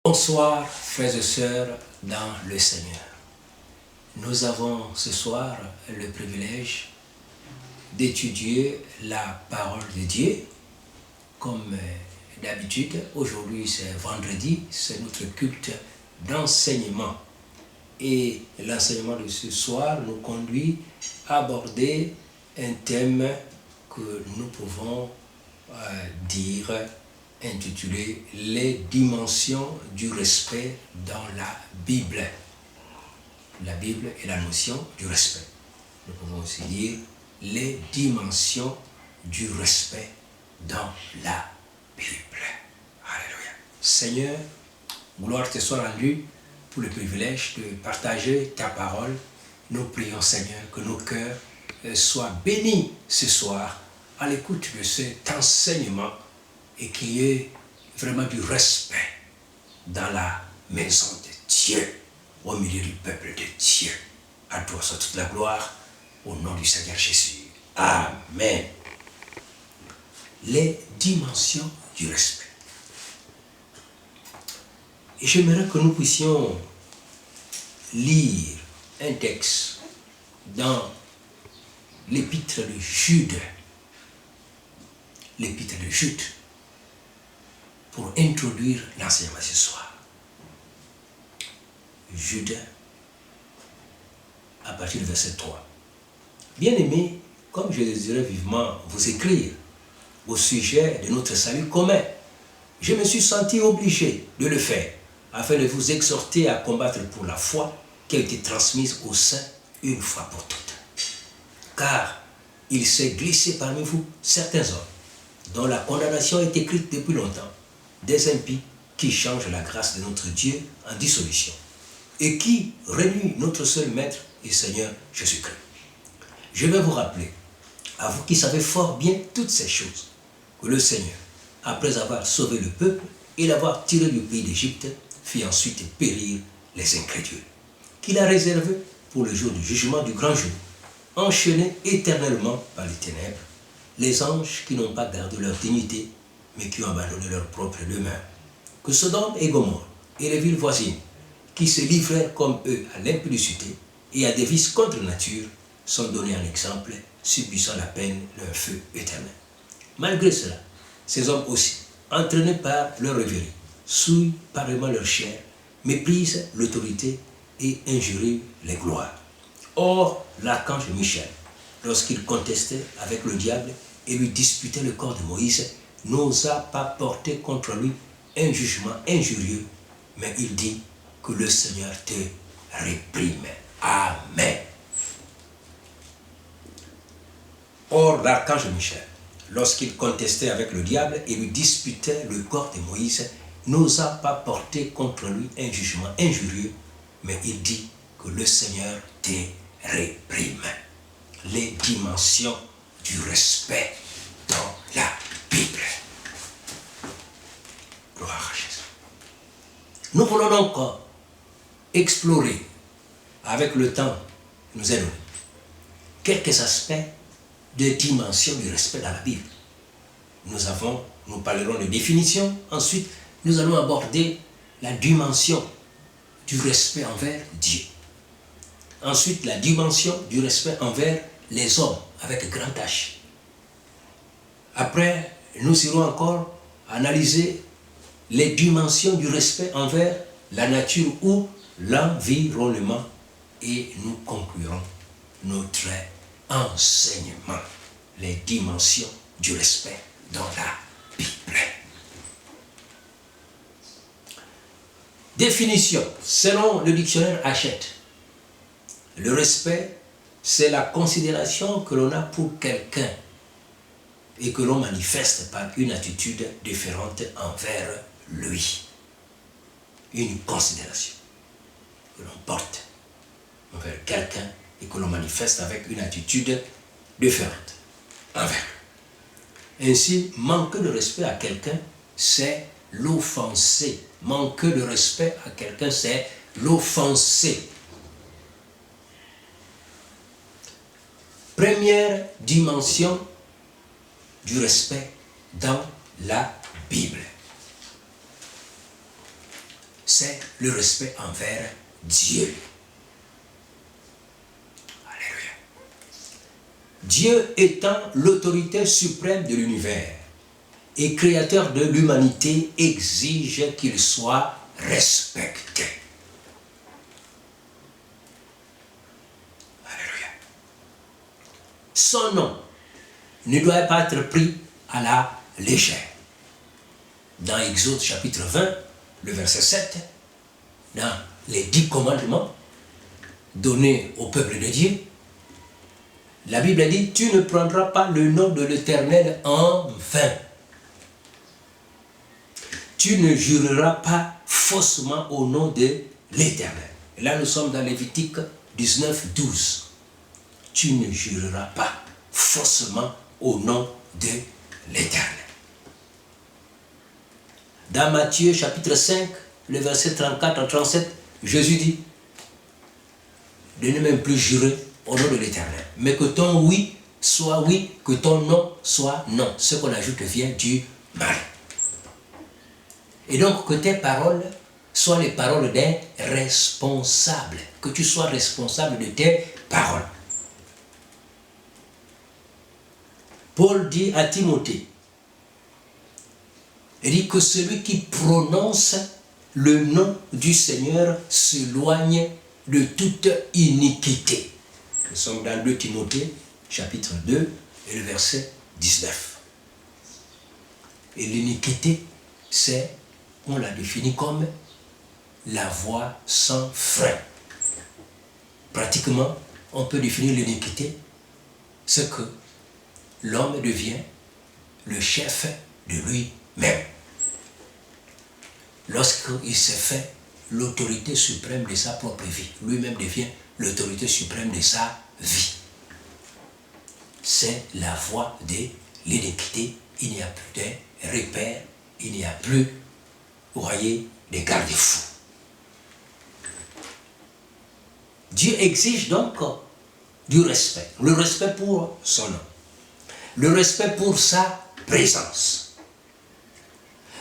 Bonsoir frères et sœurs dans le Seigneur. Nous avons ce soir le privilège d'étudier la parole de Dieu. Comme d'habitude, aujourd'hui c'est vendredi, c'est notre culte d'enseignement. Et l'enseignement de ce soir nous conduit à aborder un thème que nous pouvons dire intitulé « Les dimensions du respect dans la Bible ». La Bible est la notion du respect. Nous pouvons aussi dire « Les dimensions du respect dans la Bible ». Alléluia. Seigneur, gloire te soit rendue pour le privilège de partager ta parole. Nous prions, Seigneur, que nos cœurs soient bénis ce soir à l'écoute de cet enseignement et qu'il y ait vraiment du respect dans la maison de Dieu, au milieu du peuple de Dieu. À toi soit toute la gloire, au nom du Seigneur Jésus. Amen. Les dimensions du respect. Et j'aimerais que nous puissions lire un texte dans l'épître de Jude. L'épître de Jude, pour introduire l'enseignement ce soir. Jude, à partir du verset 3. Bien-aimés, comme je désirais vivement vous écrire au sujet de notre salut commun, je me suis senti obligé de le faire, afin de vous exhorter à combattre pour la foi qui a été transmise aux saints une fois pour toutes. Car il s'est glissé parmi vous certains hommes, dont la condamnation est écrite depuis longtemps, des impies qui changent la grâce de notre Dieu en dissolution et qui renient notre seul Maître et Seigneur Jésus-Christ. Je vais vous rappeler, à vous qui savez fort bien toutes ces choses, que le Seigneur, après avoir sauvé le peuple et l'avoir tiré du pays d'Égypte, fit ensuite périr les incrédules, qu'il a réservé pour le jour du jugement du grand jour, enchaînés éternellement par les ténèbres, les anges qui n'ont pas gardé leur dignité, mais qui ont abandonné leur propre demeure. Que Sodome et Gomorrhe et les villes voisines, qui se livrèrent comme eux à l'impudicité et à des vices contre nature, sont donnés en exemple, subissant la peine leur feu éternel. Malgré cela, ces hommes aussi, entraînés par leur rêverie, souillent pareillement leur chair, méprisent l'autorité et injurient les gloires. Or, l'archange Michel, lorsqu'il contestait avec le diable et lui disputait le corps de Moïse, n'osa pas porter contre lui un jugement injurieux, mais il dit que le Seigneur te réprime. Amen. Or, l'archange Michel, lorsqu'il contestait avec le diable et lui disputait le corps de Moïse, n'osa pas porter contre lui un jugement injurieux, mais il dit que le Seigneur te réprime. Les dimensions du respect dans la Bible. Gloire à Jésus. Nous voulons donc explorer, avec le temps que nous allons, quelques aspects de dimensions du respect dans la Bible. Nous parlerons de définition, ensuite nous allons aborder la dimension du respect envers Dieu. Ensuite, la dimension du respect envers les hommes, avec grand H. Après, nous irons encore analyser les dimensions du respect envers la nature ou l'environnement et nous conclurons notre enseignement, les dimensions du respect dans la Bible. Définition, selon le dictionnaire Hachette, le respect, c'est la considération que l'on a pour quelqu'un et que l'on manifeste par une attitude différente envers lui. Une considération que l'on porte envers quelqu'un et que l'on manifeste avec une attitude différente envers lui. Ainsi, manquer de respect à quelqu'un, c'est l'offenser. Manquer de respect à quelqu'un, c'est l'offenser. Première dimension du respect dans la Bible. c'est le respect envers Dieu. Alléluia. Dieu étant l'autorité suprême de l'univers et créateur de l'humanité exige qu'il soit respecté. Alléluia. Son nom ne doit pas être pris à la légère. Dans Exode chapitre 20, le verset 7, dans les 10 commandements donnés au peuple de Dieu, la Bible dit, tu ne prendras pas le nom de l'Éternel en vain. Tu ne jureras pas faussement au nom de l'Éternel. Là, nous sommes dans Lévitique 19, 12. Tu ne jureras pas faussement au nom de l'Éternel. Dans Matthieu chapitre 5, le verset 34 à 37, Jésus dit, de ne même plus jurer au nom de l'Éternel, mais que ton oui soit oui, que ton non soit non. Ce qu'on ajoute vient du mal. Et donc que tes paroles soient les paroles d'un responsable, que tu sois responsable de tes paroles. Paul dit à Timothée, il dit que celui qui prononce le nom du Seigneur s'éloigne de toute iniquité. Nous sommes dans 2 Timothée, chapitre 2, et le verset 19. Et l'iniquité, c'est, on l'a défini comme la voie sans frein. Pratiquement, on peut définir l'iniquité, c'est que l'homme devient le chef de lui-même. Lorsqu'il s'est fait l'autorité suprême de sa propre vie, lui-même devient l'autorité suprême de sa vie. C'est la voie de l'iniquité. Il n'y a plus de repères, il n'y a plus, vous voyez, des garde-fous. Dieu exige donc du respect. Le respect pour son nom. Le respect pour sa présence.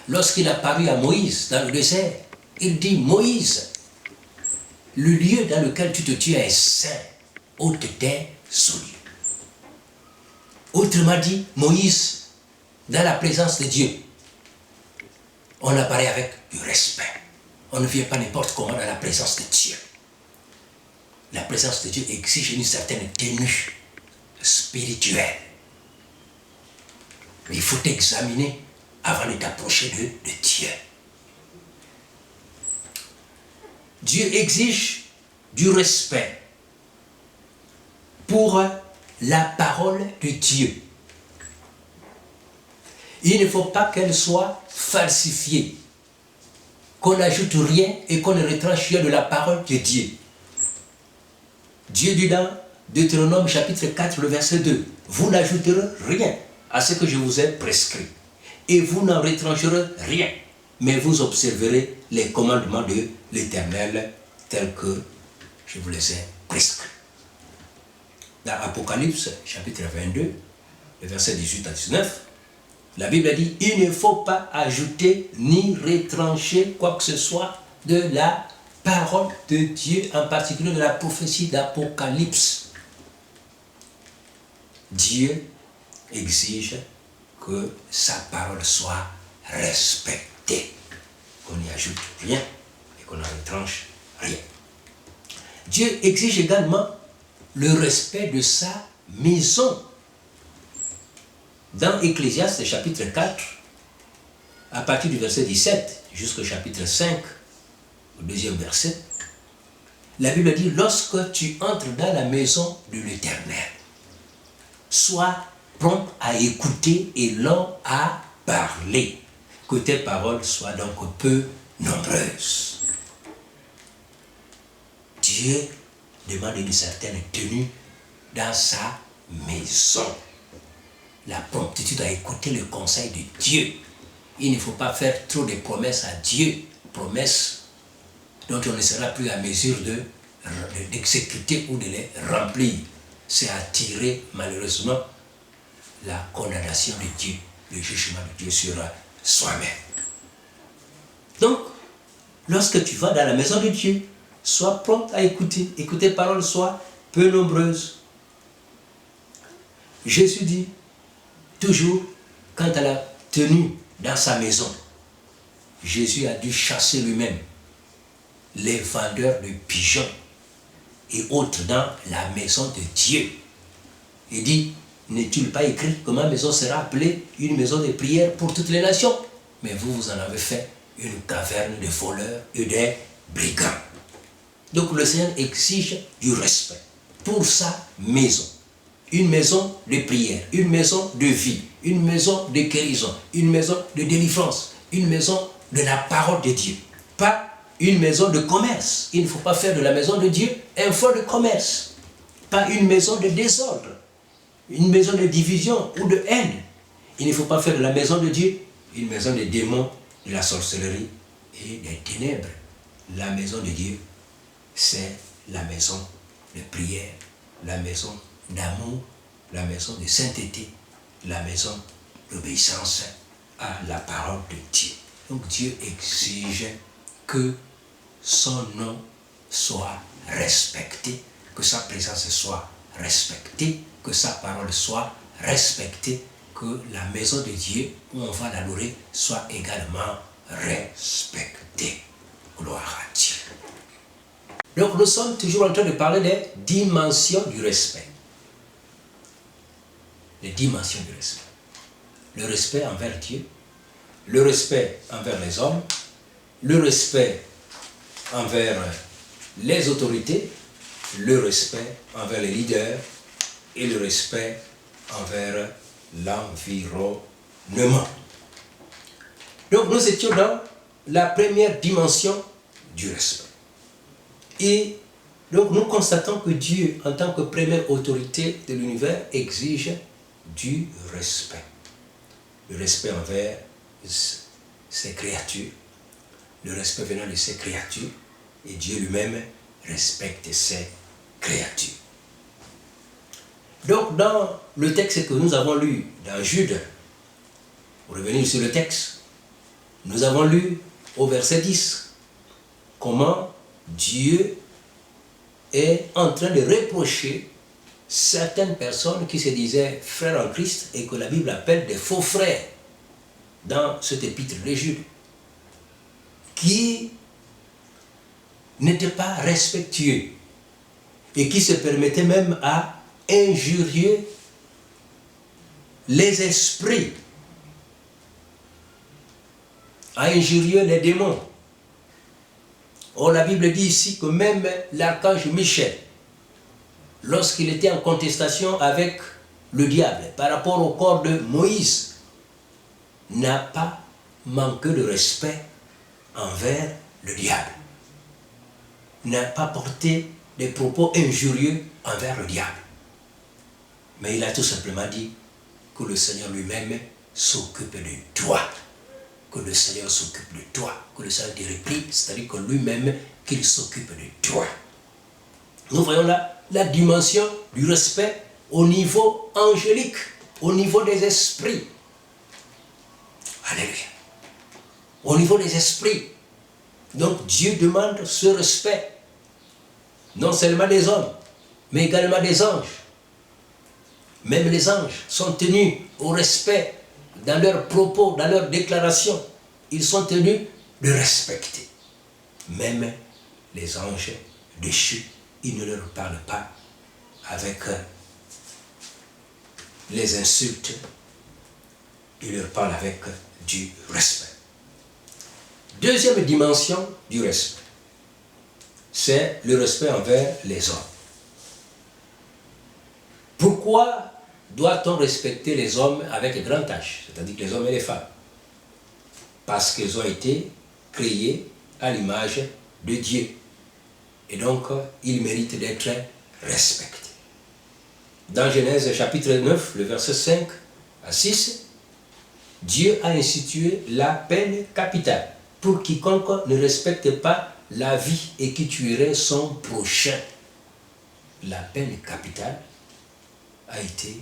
Lorsqu'il a paru à Moïse dans le désert, il dit, Moïse, le lieu dans lequel tu te tiens est saint, ôte tes souliers. Autrement dit, Moïse, dans la présence de Dieu, on apparaît avec du respect. On ne vient pas n'importe comment dans la présence de Dieu. La présence de Dieu exige une certaine tenue spirituelle. Mais il faut examiner avant de t'approcher de Dieu. Dieu exige du respect pour la parole de Dieu. Il ne faut pas qu'elle soit falsifiée, qu'on n'ajoute rien et qu'on ne retranche rien de la parole de Dieu. Dieu dit dans Deutéronome chapitre 4, le verset 2, vous n'ajouterez rien à ce que je vous ai prescrit, et vous n'en retrancherez rien, mais vous observerez les commandements de l'Éternel tels que je vous les ai prescrits. Dans Apocalypse chapitre 22, le verset 18 à 19, la Bible dit, il ne faut pas ajouter ni retrancher quoi que ce soit de la parole de Dieu, en particulier de la prophétie d'Apocalypse. Dieu exige que sa parole soit respectée, qu'on n'y ajoute rien et qu'on n'en retranche rien. Dieu exige également le respect de sa maison. Dans Ecclésiaste chapitre 4, à partir du verset 17 jusqu'au chapitre 5, au deuxième verset, la Bible dit, lorsque tu entres dans la maison de l'Éternel, sois prompt à écouter et lent à parler, que tes paroles soient donc peu nombreuses. Dieu demande une certaine tenue dans sa maison. La promptitude à écouter le conseil de Dieu. Il ne faut pas faire trop de promesses à Dieu, promesses dont on ne sera plus à mesure d'exécuter ou de les remplir. C'est attirer malheureusement la condamnation de Dieu, le jugement de Dieu sur soi-même. Donc, Lorsque tu vas dans la maison de Dieu, sois prompt à écouter. Et que tes paroles soient peu nombreuses. Jésus dit toujours, quant à la tenue dans sa maison, Jésus a dû chasser lui-même les vendeurs de pigeons et autres dans la maison de Dieu. Il dit, n'est-il pas écrit que ma maison sera appelée une maison de prière pour toutes les nations? Mais vous, vous en avez fait une caverne de voleurs et des brigands. Donc le Seigneur exige du respect pour sa maison. Une maison de prière, une maison de vie, une maison de guérison, une maison de délivrance, une maison de la parole de Dieu. Pas une maison de commerce. Il ne faut pas faire de la maison de Dieu un fort de commerce. Pas une maison de désordre, une maison de division ou de haine. Il ne faut pas faire de la maison de Dieu une maison de démons, de la sorcellerie et des ténèbres. La maison de Dieu, c'est la maison de prière, la maison d'amour, la maison de sainteté, la maison d'obéissance à la parole de Dieu. Donc Dieu exige que son nom soit respecté, que sa présence soit respectée, que sa parole soit respectée, que la maison de Dieu où on va l'adorer soit également respectée. Gloire à Dieu. Donc nous sommes toujours en train de parler des dimensions du respect. Les dimensions du respect. Le respect envers Dieu, le respect envers les hommes, le respect envers les autorités, le respect envers les leaders et le respect envers l'environnement. Donc nous étions dans la première dimension du respect. Et donc nous constatons que Dieu, en tant que première autorité de l'univers, exige du respect. Le respect envers ses créatures, le respect venant de ses créatures, et Dieu lui-même respecte ses créatures. Donc dans le texte que nous avons lu dans Jude, pour revenir sur le texte, nous avons lu au verset 10 comment Dieu est en train de reprocher certaines personnes qui se disaient frères en Christ et que la Bible appelle des faux frères dans cet épître de Jude, qui n'étaient pas respectueux et qui se permettaient même à injurier les esprits, à injurier les démons. Or, la Bible dit ici que même l'archange Michel, lorsqu'il était en contestation avec le diable par rapport au corps de Moïse, n'a pas manqué de respect envers le diable, n'a pas porté des propos injurieux envers le diable. Mais il a tout simplement dit que le Seigneur lui-même s'occupe de toi. Que le Seigneur s'occupe de toi. Que le Seigneur te replie, c'est-à-dire que lui-même, qu'il s'occupe de toi. Nous voyons là la dimension du respect au niveau angélique, au niveau des esprits. Alléluia. Au niveau des esprits. Donc Dieu demande ce respect, non seulement des hommes, mais également des anges. Même les anges sont tenus au respect dans leurs propos, dans leurs déclarations. Ils sont tenus de respecter. Même les anges déchus, ils ne leur parlent pas avec les insultes. Ils leur parlent avec du respect. Deuxième dimension du respect, c'est le respect envers les hommes. Pourquoi doit-on respecter les hommes avec grand H, c'est-à-dire les hommes et les femmes? Parce qu'ils ont été créés à l'image de Dieu. Et donc, ils méritent d'être respectés. Dans Genèse chapitre 9, le verset 5 à 6, Dieu a institué la peine capitale pour quiconque ne respecte pas la vie et qui tuerait son prochain. La peine capitale a été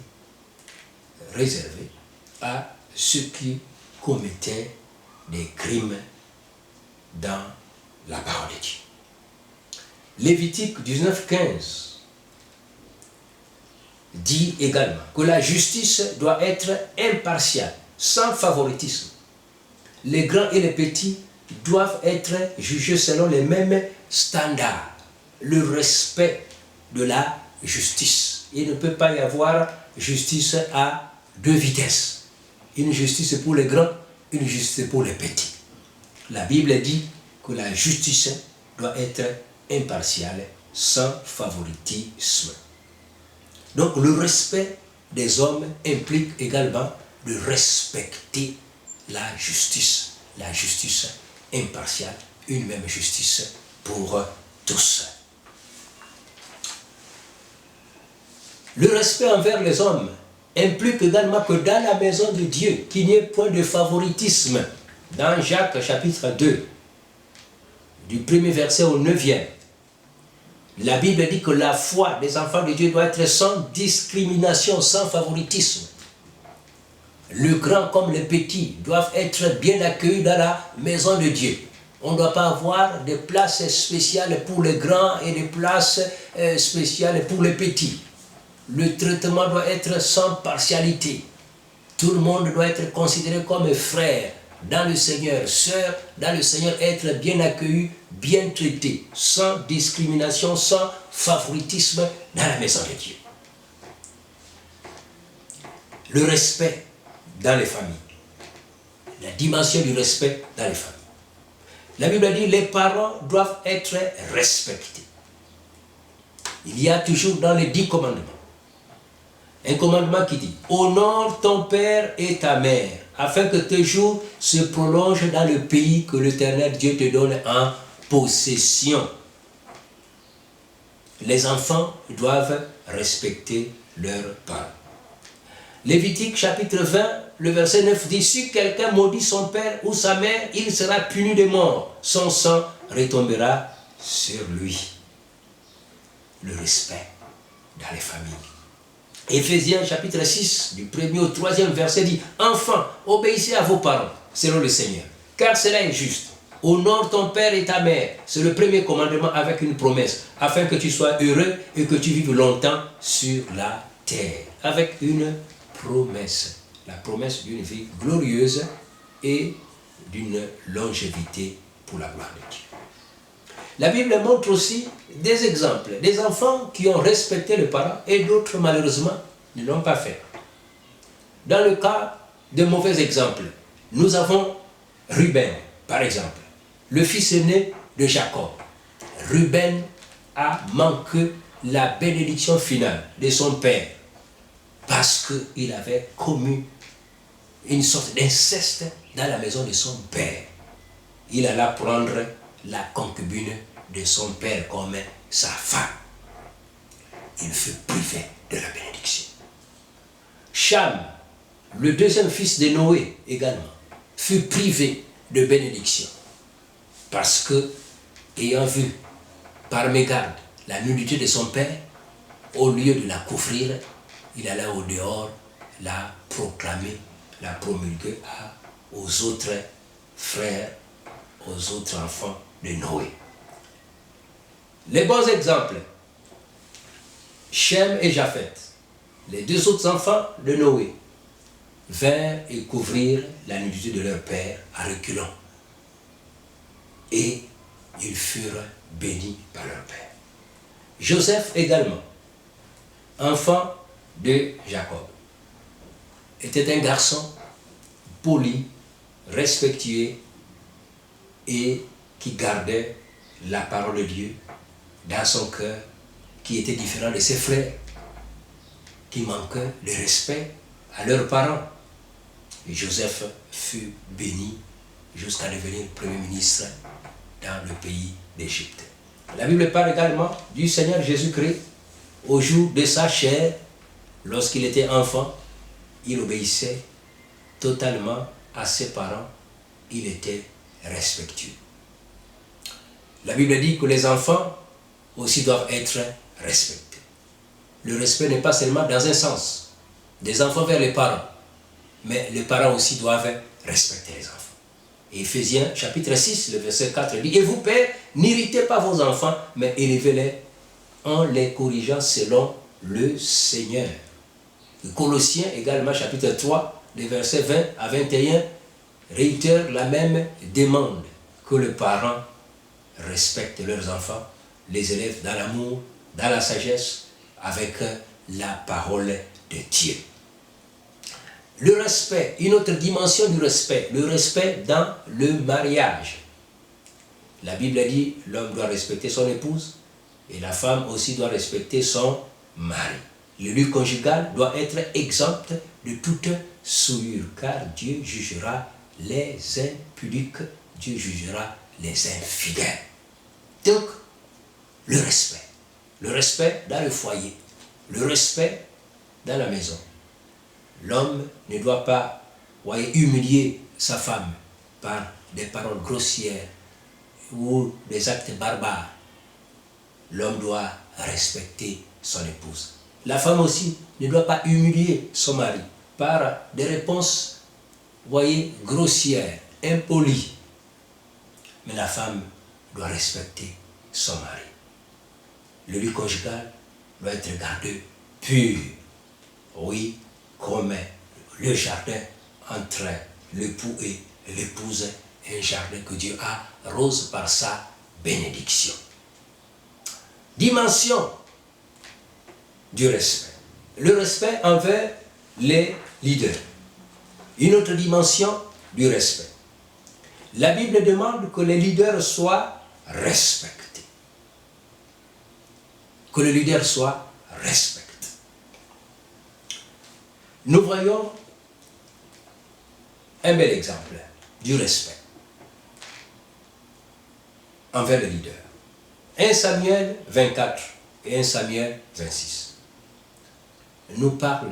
réservée à ceux qui commettaient des crimes dans la parole de Dieu. Lévitique 19:15 dit également que la justice doit être impartiale, sans favoritisme. Les grands et les petits doivent être jugés selon les mêmes standards. Le respect de la justice. Il ne peut pas y avoir justice à deux vitesses. Une justice pour les grands, une justice pour les petits. La Bible dit que la justice doit être impartiale, sans favoritisme. Donc le respect des hommes implique également de respecter la justice impartiale, une même justice pour tous. Le respect envers les hommes implique également que dans la maison de Dieu, qu'il n'y ait point de favoritisme. Dans Jacques chapitre 2, du premier verset au 9e, la Bible dit que la foi des enfants de Dieu doit être sans discrimination, sans favoritisme. Le grand comme le petit doivent être bien accueillis dans la maison de Dieu. On ne doit pas avoir de places spéciales pour les grands et des places spéciales pour les petits. Le traitement doit être sans partialité. Tout le monde doit être considéré comme frère dans le Seigneur, sœur dans le Seigneur, être bien accueilli, bien traité, sans discrimination, sans favoritisme dans la maison de Dieu. Le respect dans les familles. La dimension du respect dans les familles. La Bible dit que les parents doivent être respectés. Il y a toujours dans les 10 commandements un commandement qui dit: honore ton père et ta mère, afin que tes jours se prolongent dans le pays que l'Éternel Dieu te donne en possession. Les enfants doivent respecter leurs parents. Lévitique chapitre 20, le verset 9 dit: si quelqu'un maudit son père ou sa mère, il sera puni de mort. Son sang retombera sur lui. Le respect dans les familles. Éphésiens chapitre 6, du 1er au 3e verset dit: enfants, obéissez à vos parents, selon le Seigneur, car cela est juste. Honore ton père et ta mère. C'est le premier commandement avec une promesse, afin que tu sois heureux et que tu vives longtemps sur la terre. Avec une promesse. La promesse d'une vie glorieuse et d'une longévité pour la gloire de Dieu. La Bible montre aussi des exemples, des enfants qui ont respecté les parents et d'autres malheureusement ne l'ont pas fait. Dans le cas de mauvais exemples, nous avons Ruben, par exemple, le fils aîné de Jacob. Ruben a manqué la bénédiction finale de son père parce qu'il avait commis une sorte d'inceste dans la maison de son père. Il alla prendre la concubine de son père comme sa femme. Il fut privé de la bénédiction. Cham, le deuxième fils de Noé également, fut privé de bénédiction parce que, ayant vu par mégarde la nudité de son père, au lieu de la couvrir, il alla au dehors la proclamer, la promulguer aux autres frères, aux autres enfants de Noé. Les bons exemples: Shem et Japheth, les deux autres enfants de Noé, vinrent et couvrirent la nudité de leur père à reculons. Et ils furent bénis par leur père. Joseph également, enfant de Jacob, était un garçon poli, respectueux et qui gardait la parole de Dieu dans son cœur, qui était différent de ses frères, qui manquaient de respect à leurs parents. Et Joseph fut béni jusqu'à devenir premier ministre dans le pays d'Égypte. La Bible parle également du Seigneur Jésus-Christ au jour de sa chair. Lorsqu'il était enfant, il obéissait totalement à ses parents. Il était respectueux. La Bible dit que les enfants aussi doivent être respectés. Le respect n'est pas seulement dans un sens, des enfants vers les parents, mais les parents aussi doivent respecter les enfants. Éphésiens chapitre 6, le verset 4 dit « Et vous, pères, n'irritez pas vos enfants, mais élevez-les en les corrigeant selon le Seigneur. » Colossiens également chapitre 3, les versets 20 à 21 réitèrent la même demande, que les parents respectent leurs enfants, les élèves dans l'amour, dans la sagesse, avec la parole de Dieu. Le respect, une autre dimension du respect, le respect dans le mariage. La Bible dit l'homme doit respecter son épouse et la femme aussi doit respecter son mari. Le lieu conjugal doit être exempt de toute souillure, car Dieu jugera les impudiques, Dieu jugera les infidèles. Donc, le respect dans le foyer, le respect dans la maison. L'homme ne doit pas humilier sa femme par des paroles grossières ou des actes barbares. L'homme doit respecter son épouse. La femme aussi ne doit pas humilier son mari par des réponses, grossières, impolies. Mais la femme doit respecter son mari. Le lit conjugal doit être gardé pur. Oui, comme le jardin entre l'époux et l'épouse, un jardin que Dieu arrose par sa bénédiction. Dimension du respect. Le respect envers les leaders. Une autre dimension du respect. La Bible demande que les leaders soient respectés. Que le leader soit respecté. Nous voyons un bel exemple du respect envers le leader. 1 Samuel 24 et 1 Samuel 26 nous parle,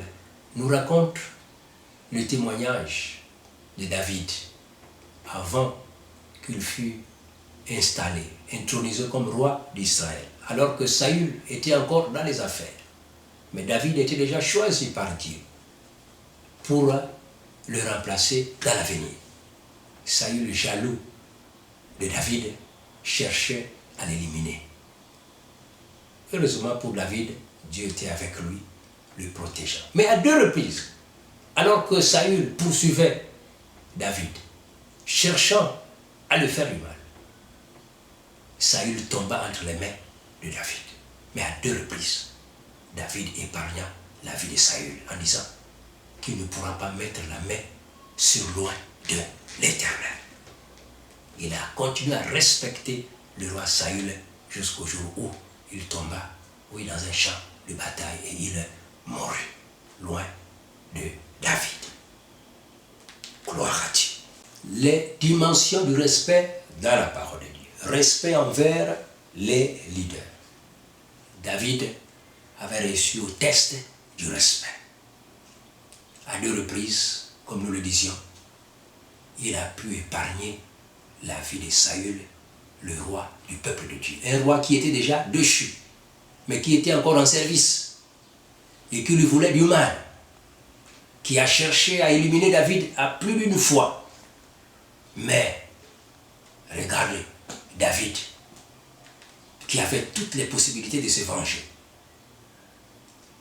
nous raconte le témoignage de David avant qu'il fût installé, intronisé comme roi d'Israël, alors que Saül était encore dans les affaires. Mais David était déjà choisi par Dieu pour le remplacer dans l'avenir. Saül, jaloux de David, cherchait à l'éliminer. Heureusement pour David, Dieu était avec lui, le protégeant. Mais à 2 reprises, alors que Saül poursuivait David, cherchant à le faire du mal, Saül tomba entre les mains de David. Mais à 2 reprises, David épargna la vie de Saül en disant qu'il ne pourra pas mettre la main sur loin de l'Éternel. Il a continué à respecter le roi Saül jusqu'au jour où il tomba, dans un champ de bataille et il mourut loin de David. Gloire à Dieu. Les dimensions du respect dans la parole de Dieu. Respect envers les leaders. David avait reçu au test du respect. À 2 reprises, comme nous le disions, il a pu épargner la vie de Saül, le roi du peuple de Dieu. Un roi qui était déjà déchu, mais qui était encore en service et qui lui voulait du mal, qui a cherché à éliminer David à plus d'une fois. Mais, regardez, David, qui avait toutes les possibilités de se venger,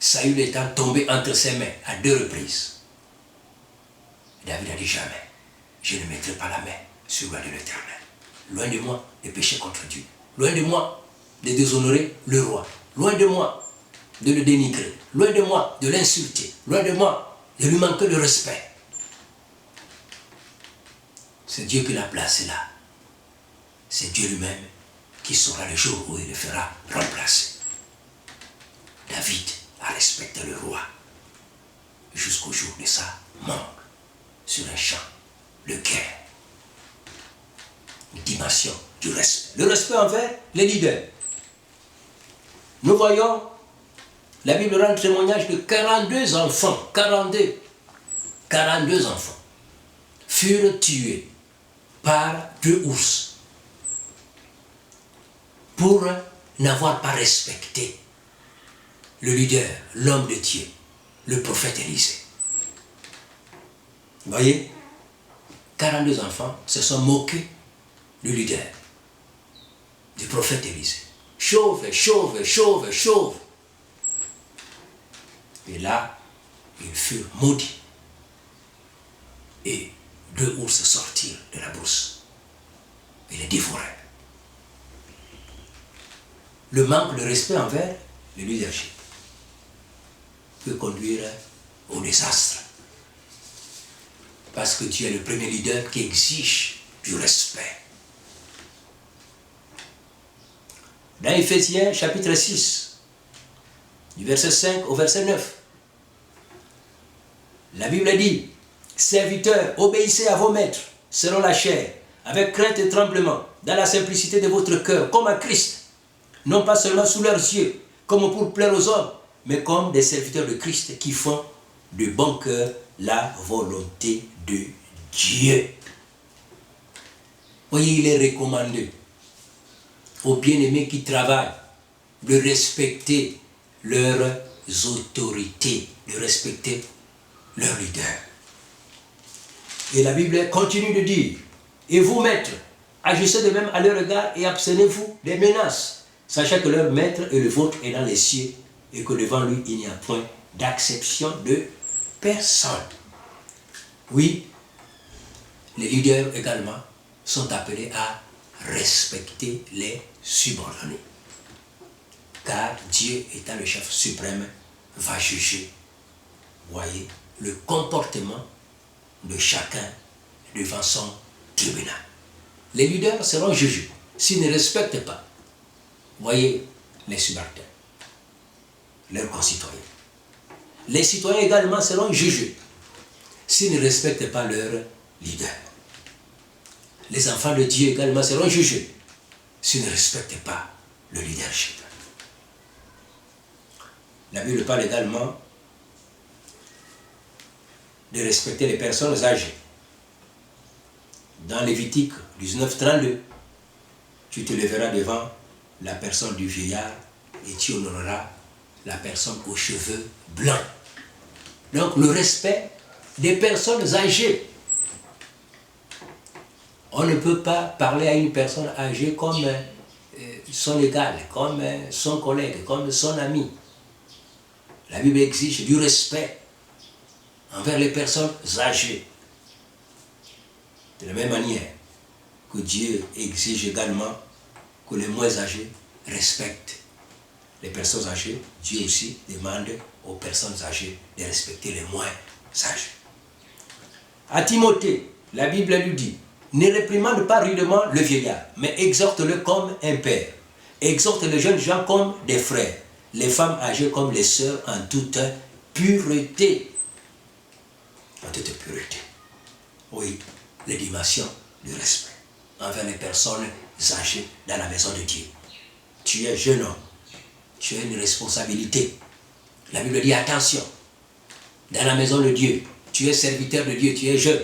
Saül étant tombé entre ses mains à 2 reprises, David a dit jamais, je ne mettrai pas la main sur la de l'Éternel. Loin de moi de pécher contre Dieu. Loin de moi de déshonorer le roi. Loin de moi de le dénigrer. Loin de moi de l'insulter. Loin de moi de lui manquer de respect. C'est Dieu qui l'a placé là. C'est Dieu lui-même qui saura le jour où il le fera remplacer. David a respecté le roi jusqu'au jour de sa mort sur un champ de guerre. Une dimension du respect. Le respect envers les leaders. Nous voyons, la Bible rend témoignage de 42 enfants, 42 enfants furent tués par 2 ours pour n'avoir pas respecté le leader, l'homme de Dieu, le prophète Élisée. Vous voyez, 42 enfants se sont moqués du leader, du prophète Élisée. Chauve, chauve, chauve, chauve. Et là, ils furent maudits. Et 2 ours sortirent de la brousse et les dévorèrent. Le manque de respect envers le leadership peut conduire au désastre. Parce que Dieu est le premier leader qui exige du respect. Dans Éphésiens chapitre 6, du verset 5 au verset 9, la Bible dit: serviteurs, obéissez à vos maîtres, selon la chair, avec crainte et tremblement, dans la simplicité de votre cœur, comme à Christ, non pas seulement sous leurs yeux, comme pour plaire aux hommes, mais comme des serviteurs de Christ qui font de bon cœur la volonté de Dieu. Voyez, il est recommandé aux bien-aimés qui travaillent de respecter leurs autorités, de respecter leurs leaders. Et la Bible continue de dire: et vous, maîtres, agissez de même à leur égard et abstenez-vous des menaces, sachant que leur maître et le vôtre est dans les cieux et que devant lui il n'y a point d'acception de personne. Oui, les leaders également sont appelés à respecter les subordonnés. Car Dieu, étant le chef suprême, va juger, voyez, le comportement de chacun devant son tribunal. Les leaders seront jugés s'ils ne respectent pas, voyez, les subalternes, leurs concitoyens. Les citoyens également seront jugés s'ils ne respectent pas leur leader. Les enfants de Dieu également seront jugés s'ils ne respectent pas le leadership. La Bible parle également de respecter les personnes âgées. Dans Lévitique 19:32, tu te lèveras devant la personne du vieillard et tu honoreras la personne aux cheveux blancs. Donc le respect des personnes âgées. On ne peut pas parler à une personne âgée comme son égal, comme son collègue, comme son ami. La Bible exige du respect envers les personnes âgées. De la même manière que Dieu exige également que les moins âgés respectent les personnes âgées, Dieu aussi demande aux personnes âgées de respecter les moins âgés. À Timothée, la Bible lui dit: ne réprimande pas rudement le vieillard, mais exhorte-le comme un père. Exhorte les jeunes gens comme des frères, les femmes âgées comme les sœurs en toute pureté. En toute pureté. Oui, les dimensions du respect envers les personnes âgées dans la maison de Dieu. Tu es jeune homme, tu as une responsabilité. La Bible dit: attention, dans la maison de Dieu, tu es serviteur de Dieu, tu es jeune,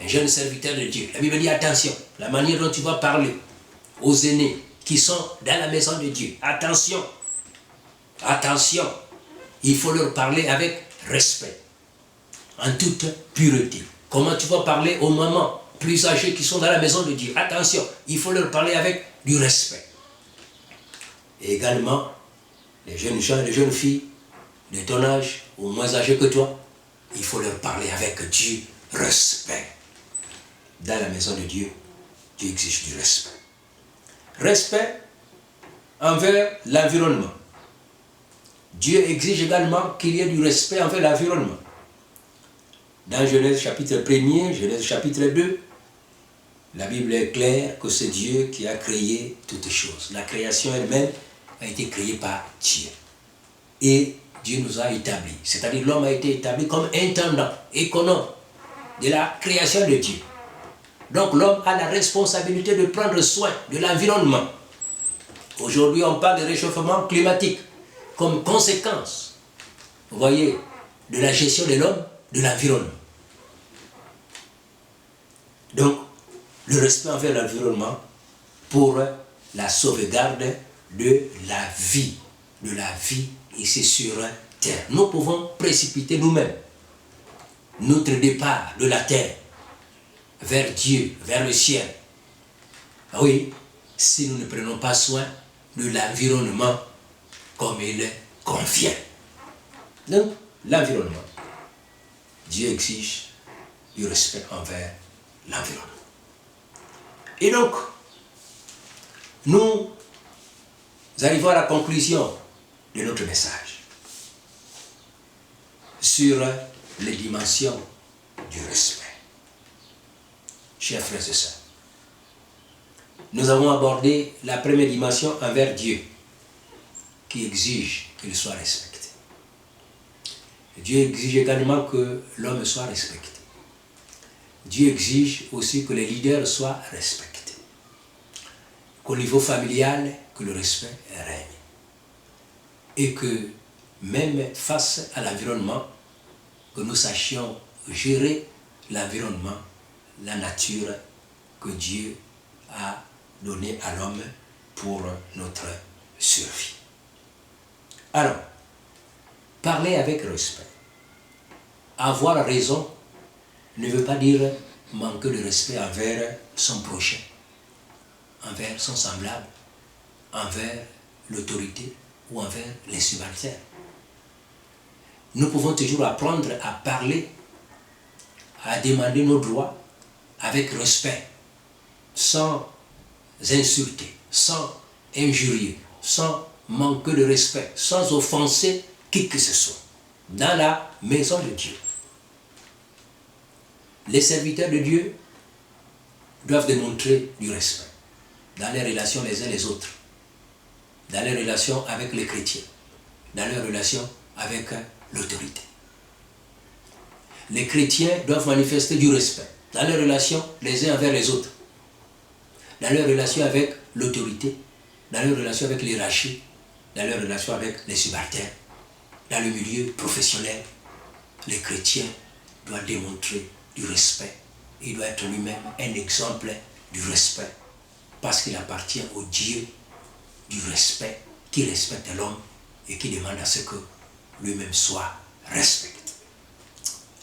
un jeune serviteur de Dieu. La Bible dit: attention, la manière dont tu vas parler aux aînés qui sont dans la maison de Dieu, attention, attention, il faut leur parler avec respect, en toute pureté. Comment tu vas parler aux mamans plus âgées qui sont dans la maison de Dieu? Attention, il faut leur parler avec du respect. Et également, les jeunes gens, les jeunes filles de ton âge ou moins âgées que toi, il faut leur parler avec du respect. Dans la maison de Dieu, Dieu exige du respect. Respect envers l'environnement. Dieu exige également qu'il y ait du respect envers l'environnement. Dans Genèse chapitre 1er, Genèse chapitre 2, la Bible est claire que c'est Dieu qui a créé toutes choses. La création elle-même a été créée par Dieu. Et Dieu nous a établis. C'est-à-dire l'homme a été établi comme intendant, économe de la création de Dieu. Donc l'homme a la responsabilité de prendre soin de l'environnement. Aujourd'hui, on parle de réchauffement climatique comme conséquence, vous voyez, de la gestion de l'homme, de l'environnement. Donc, le respect envers l'environnement pour la sauvegarde de la vie ici sur terre. Nous pouvons précipiter nous-mêmes notre départ de la terre vers Dieu, vers le ciel. Oui, si nous ne prenons pas soin de l'environnement comme il convient. Donc, l'environnement, Dieu exige du respect envers l'environnement. Et donc, nous arrivons à la conclusion de notre message sur les dimensions du respect. Chers frères et sœurs, nous avons abordé la première dimension envers Dieu, qui exige qu'il soit respecté. Dieu exige également que l'homme soit respecté. Dieu exige aussi que les leaders soient respectés. Qu'au niveau familial, que le respect règne. Et que même face à l'environnement, que nous sachions gérer l'environnement, la nature que Dieu a donnée à l'homme pour notre survie. Alors, parler avec respect. Avoir raison ne veut pas dire manquer de respect envers son prochain, envers son semblable, envers l'autorité ou envers les subalternes. Nous pouvons toujours apprendre à parler, à demander nos droits avec respect, sans insulter, sans injurier, sans manquer de respect, sans offenser qui que ce soit, dans la maison de Dieu. Les serviteurs de Dieu doivent démontrer du respect dans les relations les uns les autres, dans les relations avec les chrétiens, dans leurs relations avec l'autorité. Les chrétiens doivent manifester du respect dans leurs relations les uns envers les autres, dans leurs relations avec l'autorité, dans leurs relations avec l'hiérarchie, dans leurs relations avec les subalternes, dans le milieu professionnel. Les chrétiens doivent démontrer du respect. Il doit être lui-même un exemple du respect, parce qu'il appartient au Dieu du respect, qui respecte l'homme et qui demande à ce que lui-même soit respecté.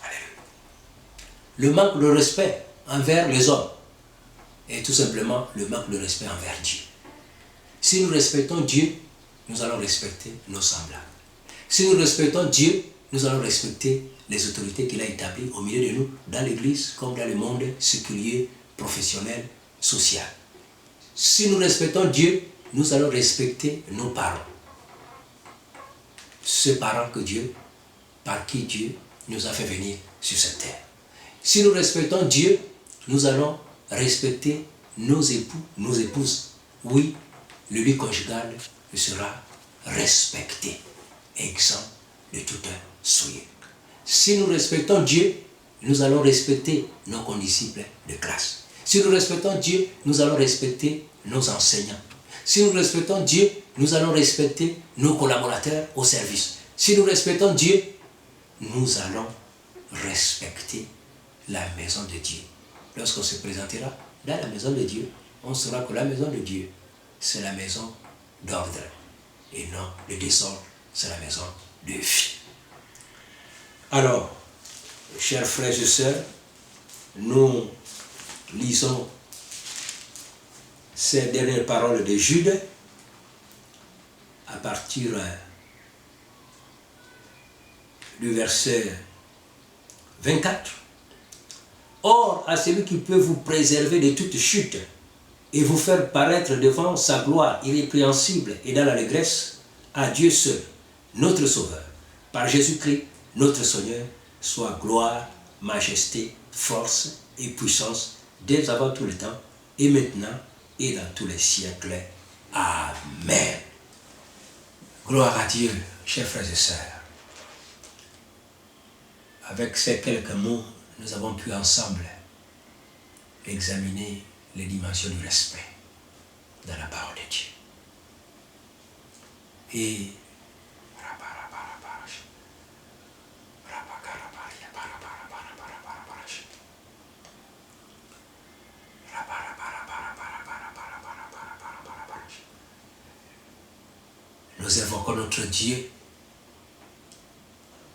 Alléluia. Le manque de respect envers les hommes est tout simplement le manque de respect envers Dieu. Si nous respectons Dieu, nous allons respecter nos semblables. Si nous respectons Dieu, nous allons respecter les autorités qu'il a établies au milieu de nous, dans l'Église comme dans le monde séculier, professionnel, social. Si nous respectons Dieu, nous allons respecter nos parents. Ces parents que Dieu, par qui Dieu nous a fait venir sur cette terre. Si nous respectons Dieu, nous allons respecter nos époux, nos épouses. Oui, le lit conjugal sera respecté, exempt de toute souillure. Si nous respectons Dieu, nous allons respecter nos condisciples de classe. Si nous respectons Dieu, nous allons respecter nos enseignants. Si nous respectons Dieu, nous allons respecter nos collaborateurs au service. Si nous respectons Dieu, nous allons respecter la maison de Dieu. Lorsqu'on se présentera dans la maison de Dieu, on saura que la maison de Dieu, c'est la maison d'ordre et non de désordre, c'est la maison de vie. Alors, chers frères et sœurs, nous lisons ces dernières paroles de Jude à partir du verset 24. Or, à celui qui peut vous préserver de toute chute et vous faire paraître devant sa gloire irrépréhensible et dans l'allégresse, à Dieu seul, notre Sauveur, par Jésus-Christ, notre Seigneur, soit gloire, majesté, force et puissance dès avant tout le temps, et maintenant, et dans tous les siècles. Amen. Gloire à Dieu, chers frères et sœurs. Avec ces quelques mots, nous avons pu ensemble examiner les dimensions du respect dans la parole de Dieu. Et nous invoquons notre Dieu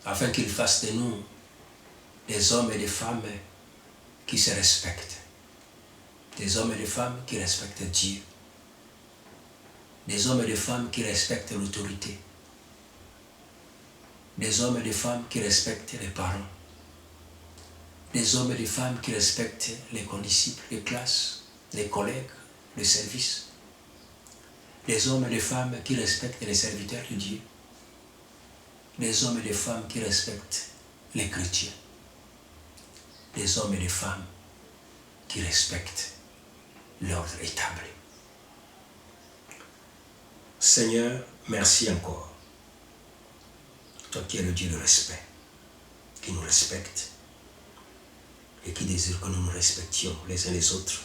afin qu'il fasse de nous des hommes et des femmes qui se respectent. Des hommes et des femmes qui respectent Dieu. Des hommes et des femmes qui respectent l'autorité. Des hommes et des femmes qui respectent les parents. Des hommes et des femmes qui respectent les condisciples, les classes, les collègues, le service. Des hommes et des femmes qui respectent les serviteurs de Dieu. Des hommes et des femmes qui respectent les chrétiens. Des hommes et des femmes qui respectent l'ordre établi. Seigneur, merci encore. Toi qui es le Dieu de respect, qui nous respecte et qui désire que nous nous respections les uns les autres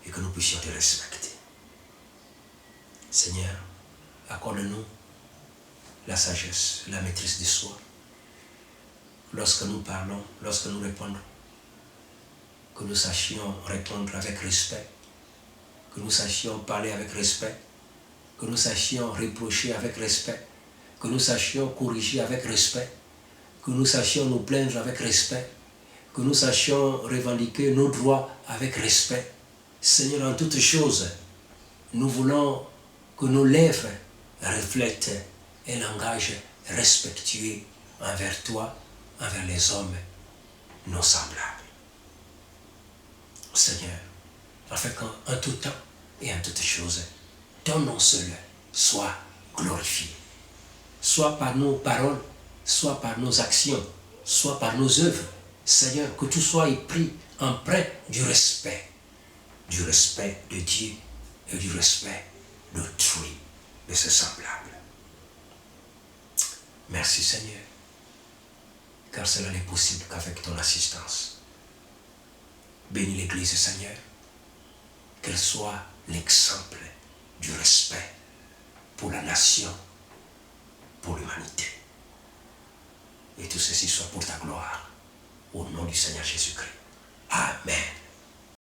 et que nous puissions te respecter. Seigneur, accorde-nous la sagesse, la maîtrise de soi. Lorsque nous parlons, lorsque nous répondons, que nous sachions répondre avec respect, que nous sachions parler avec respect, que nous sachions reprocher avec respect, que nous sachions corriger avec respect, que nous sachions nous plaindre avec respect, que nous sachions revendiquer nos droits avec respect. Seigneur, en toutes choses, nous voulons que nos lèvres reflètent un langage respectueux envers toi, envers les hommes, nos semblables. Seigneur, afin qu'en tout temps et en toutes choses, ton nom seul soit glorifié. Soit par nos paroles, soit par nos actions, soit par nos œuvres. Seigneur, que tout soit pris empreint du respect de Dieu et du respect d'autrui, de ses semblables. Merci Seigneur, car cela n'est possible qu'avec ton assistance. Bénis l'Église Seigneur, qu'elle soit l'exemple du respect pour la nation, pour l'humanité. Et tout ceci soit pour ta gloire, au nom du Seigneur Jésus-Christ. Amen.